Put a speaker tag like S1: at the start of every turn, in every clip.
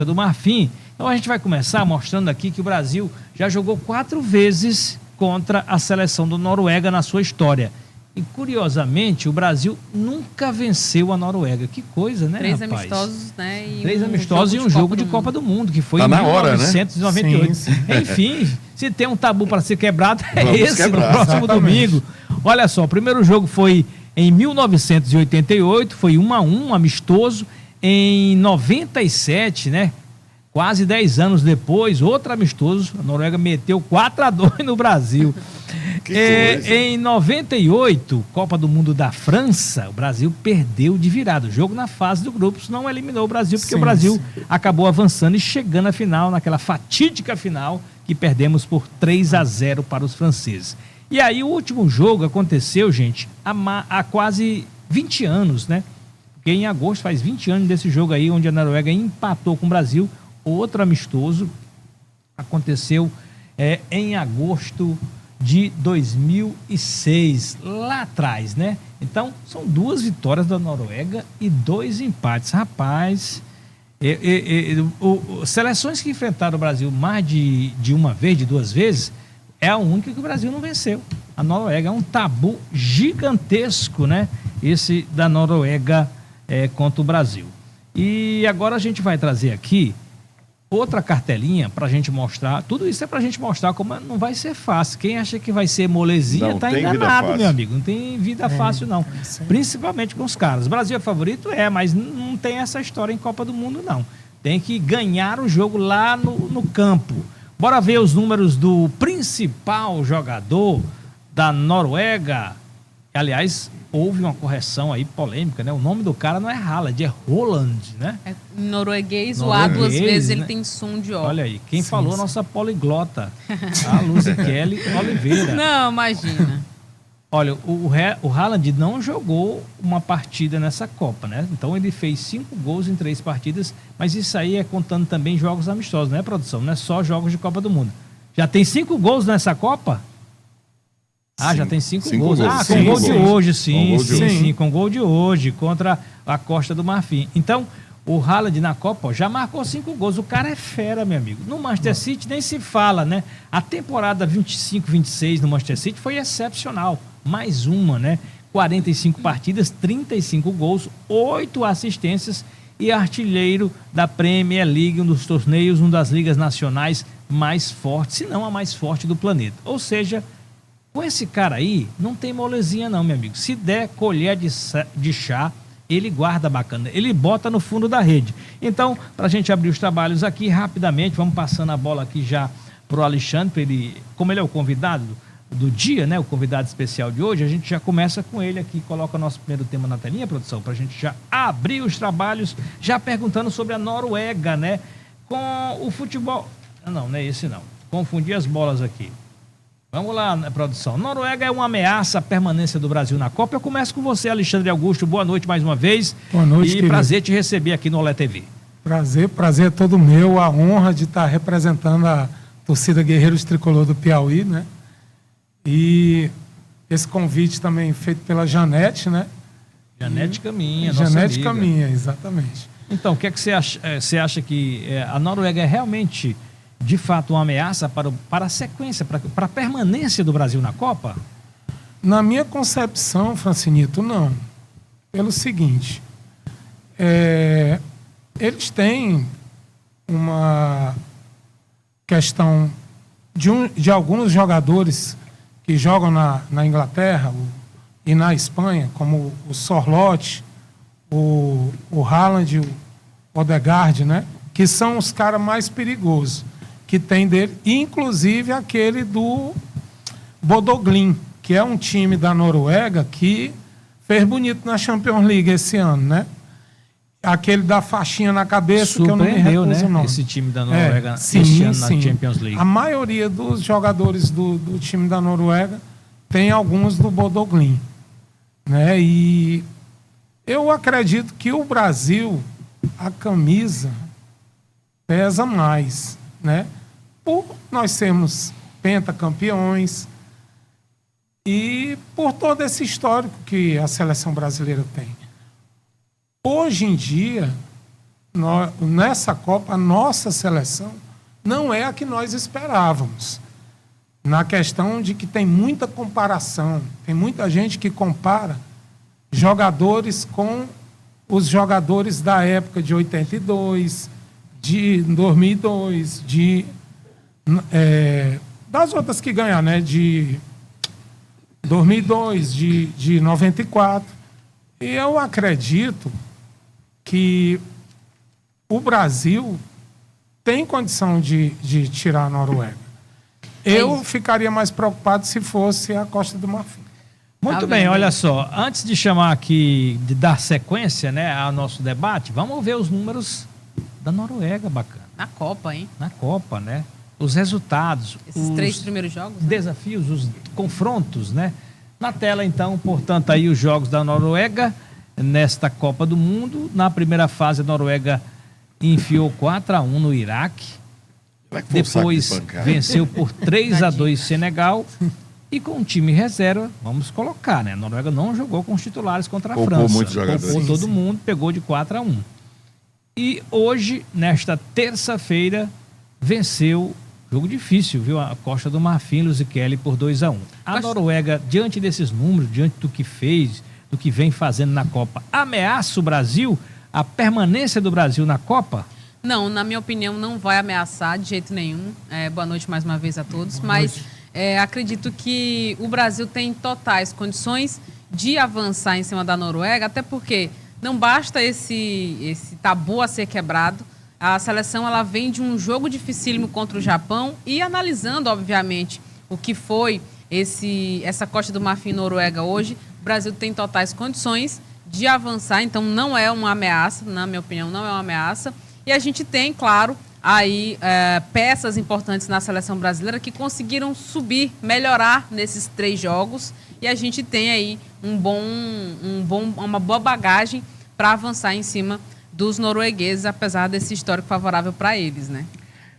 S1: do Marfim. Então a gente vai começar mostrando aqui que o Brasil já jogou 4 vezes contra a seleção do Noruega na sua história. E curiosamente, o Brasil nunca venceu a Noruega. Que coisa, né,
S2: 3
S1: rapaz?
S2: amistosos, né? E
S1: 3 amistosos e um jogo de Copa do Mundo, que foi
S3: Tá
S1: em
S3: na hora,
S1: 1998.
S3: né?
S1: Sim. Enfim, se tem um tabu para ser quebrado, é
S3: Vamos
S1: esse,
S3: quebrar.
S1: no próximo domingo. Olha só, o primeiro jogo foi em 1988, foi 1-1, amistoso. Em 97, né? Quase 10 anos depois, outro amistoso, a Noruega meteu 4-2 no Brasil. Em 98, Copa do Mundo da França, o Brasil perdeu de virada. O jogo na fase do grupos não eliminou o Brasil, porque o Brasil acabou avançando e chegando à final, naquela fatídica final, que perdemos por 3-0 para os franceses. E aí o último jogo aconteceu, gente, há quase 20 anos, né? Porque em agosto faz 20 anos desse jogo aí, onde a Noruega empatou com o Brasil. Outro amistoso aconteceu em agosto de 2006, lá atrás, né? Então, são 2 vitórias da Noruega e 2 empates. Rapaz, seleções que enfrentaram o Brasil mais de uma vez, de 2 vezes, é a única que o Brasil não venceu. A Noruega é um tabu gigantesco, né? Esse da Noruega contra o Brasil. E agora a gente vai trazer aqui outra cartelinha para a gente mostrar. Tudo isso é para a gente mostrar como não vai ser fácil. Quem acha que vai ser molezinha está enganado, meu amigo. Não tem vida fácil, não. Principalmente com os caras. O Brasil é favorito? Mas não tem essa história em Copa do Mundo, não. Tem que ganhar o jogo lá no campo. Bora ver os números do principal jogador da Noruega. Aliás, houve uma correção aí polêmica, né? O nome do cara não é Haaland, é Roland, né?
S2: É norueguês, o A 2 vezes, né? Ele tem som de O.
S1: Olha aí, quem falou, nossa poliglota, a Lucy Kelly Oliveira.
S2: Não, imagina.
S1: Olha, o Haaland não jogou uma partida nessa Copa, né? Então ele fez 5 gols em 3 partidas, mas isso aí é contando também jogos amistosos, né, produção? Não é só jogos de Copa do Mundo. Já tem 5 gols nessa Copa? Já tem 5 gols. Com gol de hoje, sim, com gol de hoje, contra a Costa do Marfim. Então, o Haaland na Copa já marcou 5 gols. O cara é fera, meu amigo. No Manchester City nem se fala, né? A temporada 25-26 no Manchester City foi excepcional. Mais uma, né? 45 partidas, 35 gols, 8 assistências e artilheiro da Premier League, um dos torneios, uma das ligas nacionais mais fortes, se não a mais forte do planeta. Ou seja, com esse cara aí, não tem molezinha não, meu amigo. Se der colher de chá, ele guarda bacana. Ele bota no fundo da rede. Então, para a gente abrir os trabalhos aqui, rapidamente, vamos passando a bola aqui já pro Alexandre, como ele é o convidado do dia, né? O convidado especial de hoje, a gente já começa com ele aqui, coloca o nosso primeiro tema na telinha, produção, para a gente já abrir os trabalhos, já perguntando sobre a Noruega, né? Com o futebol... Não é esse não. Confundi as bolas aqui. Vamos lá, produção. Noruega é uma ameaça à permanência do Brasil na Copa. Eu começo com você, Alexandre Augusto. Boa noite mais uma vez.
S4: Boa noite,
S1: e
S4: querido.
S1: Prazer te receber aqui no Olé TV.
S4: Prazer é todo meu. A honra de estar representando a torcida Guerreiros Tricolor do Piauí, né? E esse convite também feito pela Janete, né?
S1: Janete Caminha, nossa
S4: Janete
S1: amiga.
S4: Caminha, exatamente.
S1: Então, o que é que você acha? Você acha que a Noruega é realmente, de fato, uma ameaça para a sequência, para a permanência do Brasil na Copa?
S4: Na minha concepção, Francinito, não. Pelo seguinte, eles têm uma questão de alguns jogadores que jogam na Inglaterra e na Espanha, como o Sorloth, o Haaland, o Odegaard, né? Que são os caras mais perigosos que tem dele, inclusive aquele do Bodø/Glimt, que é um time da Noruega que fez bonito na Champions League esse ano, né? Aquele da faixinha na cabeça, que eu não me recuso,
S1: né?
S4: não.
S1: Esse time da Noruega este ano na Champions League.
S4: A maioria dos jogadores do time da Noruega tem alguns do Bodø/Glimt, né? E eu acredito que o Brasil, a camisa pesa mais, né? Por nós sermos pentacampeões e por todo esse histórico que a seleção brasileira tem. Hoje em dia, nessa Copa, a nossa seleção não é a que nós esperávamos. Na questão de que tem muita comparação, tem muita gente que compara jogadores com os jogadores da época de 82, de 2002, das outras que ganharam, né? De 2002, de 94. E eu acredito que o Brasil tem condição de tirar a Noruega. Eu ficaria mais preocupado se fosse a Costa do Marfim.
S1: Muito bem, olha só, antes de chamar aqui, de dar sequência, né, ao nosso debate, vamos ver os números da Noruega, bacana.
S2: Na Copa, hein?
S1: Na Copa, né? Os resultados.
S2: Esses 3 primeiros jogos. Né?
S1: Desafios, os confrontos, né? Na tela, então, portanto, aí os jogos da Noruega nesta Copa do Mundo. Na primeira fase, a Noruega enfiou 4-1 no Iraque. Depois venceu por 3-2 Senegal. E com o time reserva, vamos colocar, né? A Noruega não jogou com os titulares contra a França.
S3: Poupou muitos jogadores.
S1: Poupou todo mundo, pegou de 4-1. E hoje, nesta terça-feira, venceu, jogo difícil, viu? A Costa do Marfim, Luzikelli, por 2-1. A Noruega, diante desses números, diante do que fez, do que vem fazendo na Copa, ameaça o Brasil, a permanência do Brasil na Copa?
S2: Não, na minha opinião, não vai ameaçar de jeito nenhum. Boa noite mais uma vez a todos. Mas acredito que o Brasil tem totais condições de avançar em cima da Noruega, até porque não basta esse tabu a ser quebrado. A seleção ela vem de um jogo dificílimo contra o Japão e analisando, obviamente, o que foi essa Costa do Marfim Noruega hoje, o Brasil tem totais condições de avançar, então não é uma ameaça, na minha opinião, não é uma ameaça. E a gente tem, claro, aí peças importantes na seleção brasileira que conseguiram subir, melhorar nesses 3 jogos. E a gente tem aí uma boa bagagem para avançar em cima dos noruegueses, apesar desse histórico favorável para eles, né?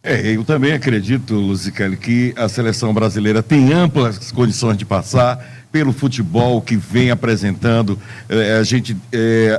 S3: Eu também acredito, Luzikelli, que a seleção brasileira tem amplas condições de passar pelo futebol que vem apresentando. A gente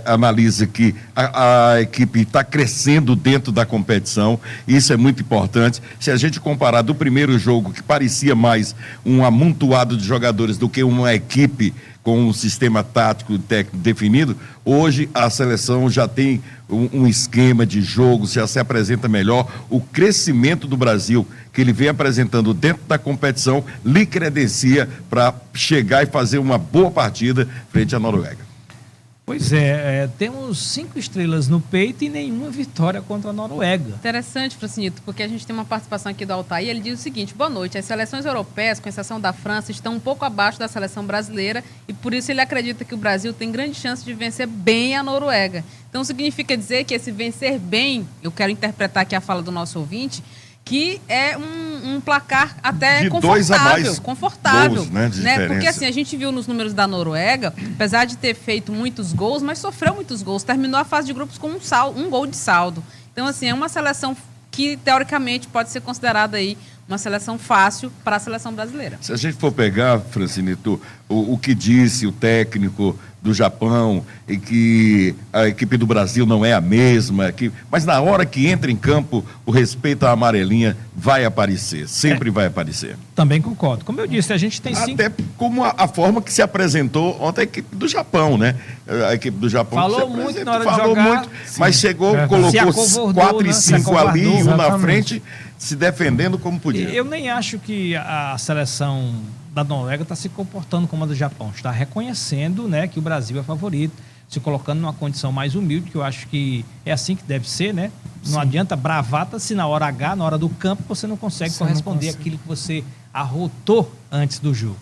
S3: analisa que a equipe está crescendo dentro da competição, isso é muito importante. Se a gente comparar do primeiro jogo, que parecia mais um amontoado de jogadores do que uma equipe com um sistema tático e técnico definido, hoje a seleção já tem um esquema de jogo, já se apresenta melhor. O crescimento do Brasil, que ele vem apresentando dentro da competição, lhe credencia para chegar e fazer uma boa partida frente à Noruega.
S1: Pois temos 5 estrelas no peito e nenhuma vitória contra a Noruega.
S2: Interessante, Francinito, porque a gente tem uma participação aqui do Altair, ele diz o seguinte: boa noite, as seleções europeias, com exceção da França, estão um pouco abaixo da seleção brasileira e por isso ele acredita que o Brasil tem grande chance de vencer bem a Noruega. Então significa dizer que esse vencer bem, eu quero interpretar aqui a fala do nosso ouvinte, que é um placar até
S3: de
S2: confortável,
S3: gols, né,
S2: porque assim, a gente viu nos números da Noruega, apesar de ter feito muitos gols, mas sofreu muitos gols, terminou a fase de grupos com um gol de saldo. Então assim, é uma seleção que teoricamente pode ser considerada aí uma seleção fácil para a seleção brasileira.
S3: Se a gente for pegar, Francinito, o que disse o técnico do Japão e que a equipe do Brasil não é a mesma, mas na hora que entra em campo, o respeito à amarelinha vai aparecer, sempre vai aparecer.
S1: Também concordo. Como eu disse, a gente tem 5...
S3: Até como a forma que se apresentou ontem a equipe do Japão, né? A equipe do Japão
S1: falou muito na hora de jogar,
S3: mas chegou, colocou 4 e 5 ali, um na frente, se defendendo como podia.
S1: Eu nem acho que a seleção da Noruega está se comportando como a do Japão, está reconhecendo, né, que o Brasil é favorito, se colocando numa condição mais humilde, que eu acho que é assim que deve ser, né? Não adianta bravata se na hora H, na hora do campo, você não consegue corresponder àquilo que você arrotou antes do jogo.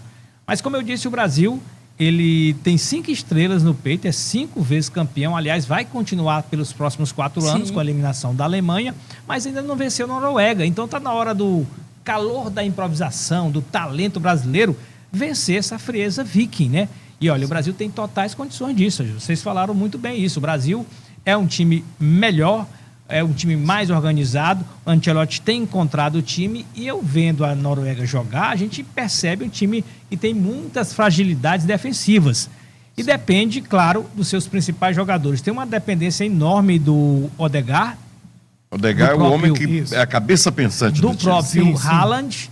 S1: Mas como eu disse, o Brasil, ele tem 5 estrelas no peito, é 5 vezes campeão, aliás, vai continuar pelos próximos 4 anos com a eliminação da Alemanha, mas ainda não venceu a Noruega, então está na hora do calor da improvisação, do talento brasileiro, vencer essa frieza viking, né? E olha, o Brasil tem totais condições disso, vocês falaram muito bem isso, o Brasil é um time melhor, é um time mais organizado, o Ancelotti tem encontrado o time e eu vendo a Noruega jogar, a gente percebe um time que tem muitas fragilidades defensivas. E depende, claro, dos seus principais jogadores. Tem uma dependência enorme do Odegaard.
S3: Odegaard é o homem que é a cabeça pensante do time.
S1: Do próprio
S4: Sim.
S1: Haaland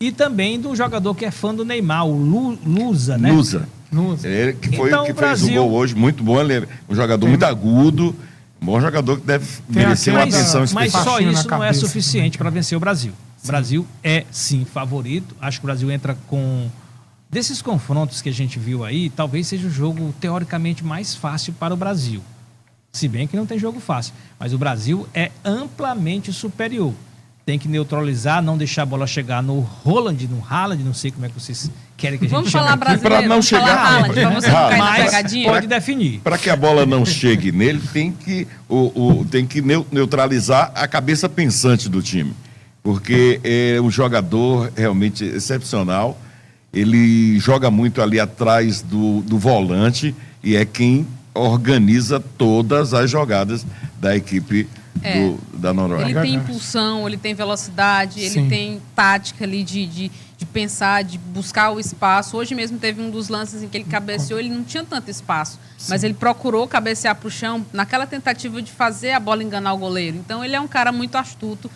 S1: e também do jogador que é fã do Neymar, o Lusa, né?
S4: Lusa.
S3: Ele que foi
S1: Então,
S3: o que
S1: o
S3: fez o
S1: Brasil-
S3: gol hoje, muito bom. Ele é um jogador muito agudo, um bom jogador que deve merecer uma
S4: aquela-
S3: atenção
S1: Mas
S3: especial.
S1: só
S4: Baixinho na
S1: isso não é
S4: cabeça,
S1: suficiente
S4: né?
S1: para vencer o Brasil. O Brasil é, sim, favorito. Acho que o Brasil entra com... Desses confrontos que a gente viu aí, talvez seja o jogo teoricamente mais fácil para o Brasil. Se bem que não tem jogo fácil. Mas o Brasil é amplamente superior. Tem que neutralizar, não deixar a bola chegar no Haaland, não sei como é que vocês querem que a gente
S2: Vamos
S1: chame
S2: falar
S1: aqui.
S2: brasileiro,
S3: Pra não
S2: vamos falar
S3: chegar-
S2: Haaland, pra você não cair na
S1: Mas
S2: pegadinha.
S1: pode definir.
S3: Para que a bola não chegue nele, tem que neutralizar a cabeça pensante do time. Porque é um jogador realmente excepcional. Ele joga muito ali atrás do volante e é quem organiza todas as jogadas da equipe da Noruega.
S2: Ele tem impulsão, ele tem velocidade, ele
S4: Sim.
S2: tem tática ali de pensar, de buscar o espaço. Hoje mesmo teve um dos lances em que ele cabeceou, ele não tinha tanto espaço, mas ele procurou cabecear para o chão naquela tentativa de fazer a bola enganar o goleiro. Então ele é um cara muito astuto,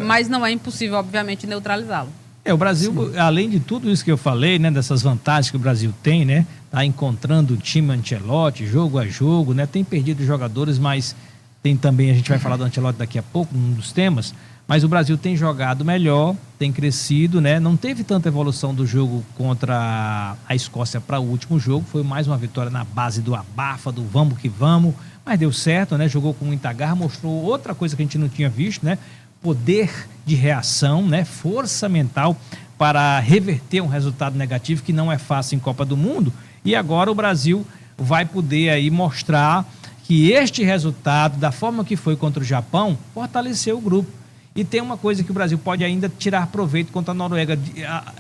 S2: mas não é impossível, obviamente, neutralizá-lo.
S1: O Brasil, além de tudo isso que eu falei, né, dessas vantagens que o Brasil tem, né, tá encontrando o time Ancelotti, jogo a jogo, né, tem perdido jogadores, mas tem também, a gente vai falar do Ancelotti daqui a pouco, um dos temas, mas o Brasil tem jogado melhor, tem crescido, né, não teve tanta evolução do jogo contra a Escócia para o último jogo, foi mais uma vitória na base do abafa, do vamos que vamos, mas deu certo, né, jogou com muita garra, mostrou outra coisa que a gente não tinha visto, né, poder de reação, né, força mental para reverter um resultado negativo que não é fácil em Copa do Mundo. E agora o Brasil vai poder aí mostrar que este resultado, da forma que foi contra o Japão, fortaleceu o grupo. E tem uma coisa que o Brasil pode ainda tirar proveito contra a Noruega,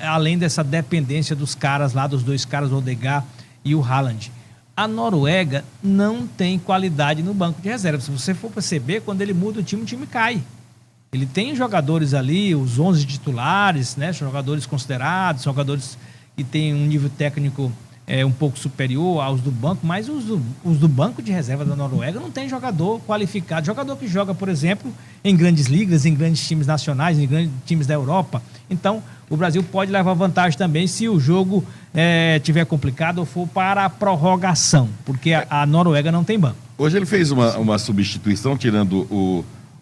S1: além dessa dependência dos caras lá, dos dois caras, o Odegaard e o Haaland. A Noruega não tem qualidade no banco de reserva. Se você for perceber, quando ele muda o time cai. Ele tem jogadores ali, os 11 titulares, né, jogadores considerados, jogadores que têm um nível técnico um pouco superior aos do banco, mas os do banco de reserva da Noruega não tem jogador qualificado, jogador que joga, por exemplo, em grandes ligas, em grandes times nacionais, em grandes times da Europa. Então, o Brasil pode levar vantagem também se o jogo tiver complicado ou for para a prorrogação, porque a Noruega não tem banco.
S3: Hoje ele fez uma substituição, tirando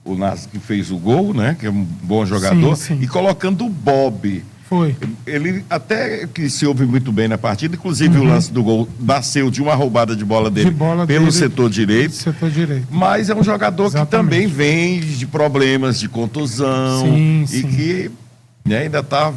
S3: o Nas, que fez o gol, né? Que é um bom jogador,
S4: Sim.
S3: e colocando o Bob.
S4: Foi.
S3: Ele até que se ouve muito bem na partida, inclusive o lance do gol nasceu de uma roubada de bola dele pelo setor direito. Mas é um jogador que também vem de problemas de contusão e que ainda está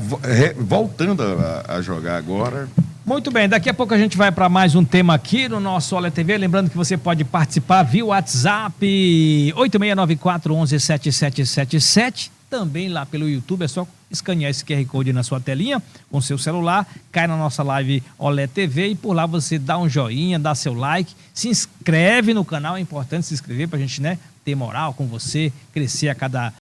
S3: voltando a jogar agora.
S1: Muito bem, daqui a pouco a gente vai para mais um tema aqui no nosso Olé TV. Lembrando que você pode participar via WhatsApp 8694117777. Também lá pelo YouTube, é só escanear esse QR Code na sua telinha com seu celular, cai na nossa live Olé TV e por lá você dá um joinha, dá seu like, se inscreve no canal, é importante se inscrever para a gente, né, ter moral com você, crescer a cada